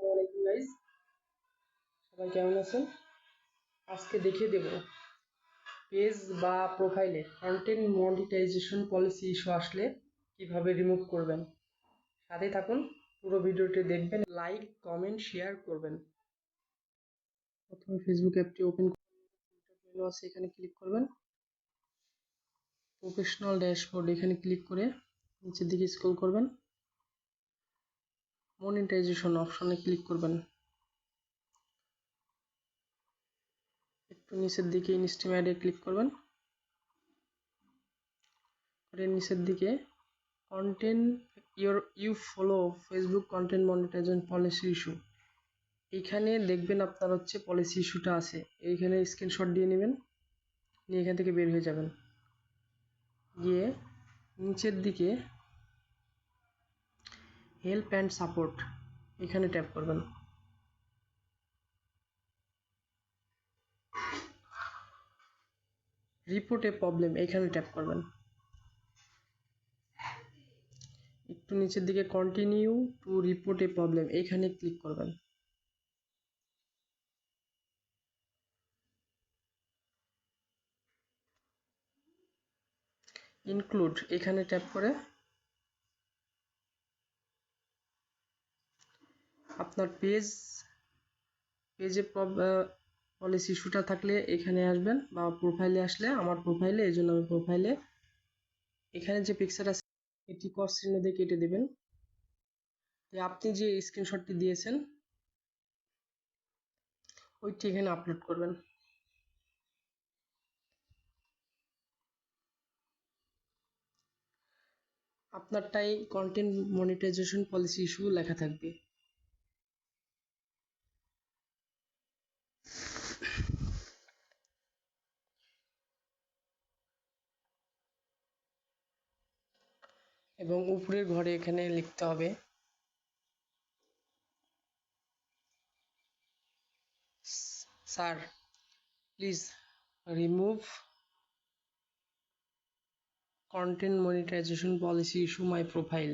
আসসালামু আলাইকুম গাইস, সবাই কেমন আছেন? আজকে দেখিয়ে দেব পেজ বা প্রোফাইলে কন্টেন্ট মনিটাইজেশন পলিসি ইস্যু আসলে কিভাবে রিমুভ করবেন। সাথে থাকুন, পুরো ভিডিওটি দেখবেন, লাইক কমেন্ট শেয়ার করবেন। প্রথমে ফেসবুক অ্যাপটি ওপেন মেনু আছে, এখানে ক্লিক করবেন। প্রফেশনাল ড্যাশবোর্ড এখানে ক্লিক করে নিচের দিকে স্ক্রল করবেন। মনিটাইজেশন অপশনে ক্লিক করবেন। একটু নিচের দিকে ইনস্ট্রিম অ্যাডে ক্লিক করবেন। নিচের দিকে content you follow Facebook content monetization policy issue, এইখানে দেখবেন আপনার হচ্ছে পলিসি ইস্যুটা আছে। এইখানে স্ক্রিনশট দিয়ে নেবেন, নিয়ে এখান থেকে বের হয়ে যাবেন। গিয়ে নিচের দিকে হেল্প অ্যান্ড সাপোর্ট এখানে ট্যাপ করবেন। রিপোর্ট এ প্রবলেম এখানে ট্যাপ করবেন। একটু নিচের দিকে continue to report A problem এখানে ক্লিক করবেন। ইনক্লুড এখানে ট্যাপ করে আপনার পেজে পলিসি ইস্যুটা থাকলে এখানে আসবেন, বা প্রোফাইলে আসলে আমার প্রোফাইলে, এই জন্য আমি প্রোফাইলে এখানে যে পিকচার আছে এটি ক্রস চিহ্ন দিয়ে কেটে দেবেন। আপনি যে স্ক্রিনশটটি দিয়েছেন ওইটি এখানে আপলোড করবেন। আপনারটাই কন্টেন্ট মনিটাইজেশন পলিসি ইস্যু লেখা থাকবে। এবং উপরের ঘরে এখানে লিখতে হবে sir please remove content monetization policy issue my profile.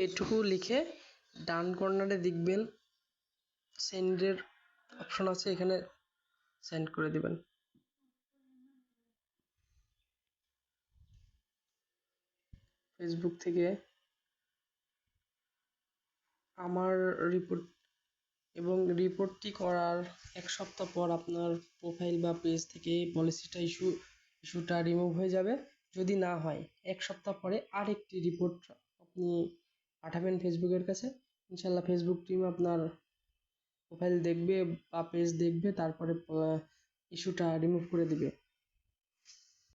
এটুকু লিখে ডান কর্নারে দেখবেন সেন্ডের অপশন আছে, এখানে সেন্ড করে দিবেন। ফেসবুক থেকে আমার রিপোর্ট, এবং রিপোর্টটি করার এক সপ্তাহ পর আপনার প্রোফাইল বা পেজ থেকে পলিসিটা ইস্যুটা রিমুভ হয়ে যাবে। যদি না হয় এক সপ্তাহ পরে আরেকটি রিপোর্ট আপনি পাঠাবেন ফেসবুকের কাছে। ইনশাল্লাহ ফেসবুক টিম আপনার প্রোফাইল দেখবে বা পেজ দেখবে, তারপরে ইস্যুটা রিমুভ করে দিবে।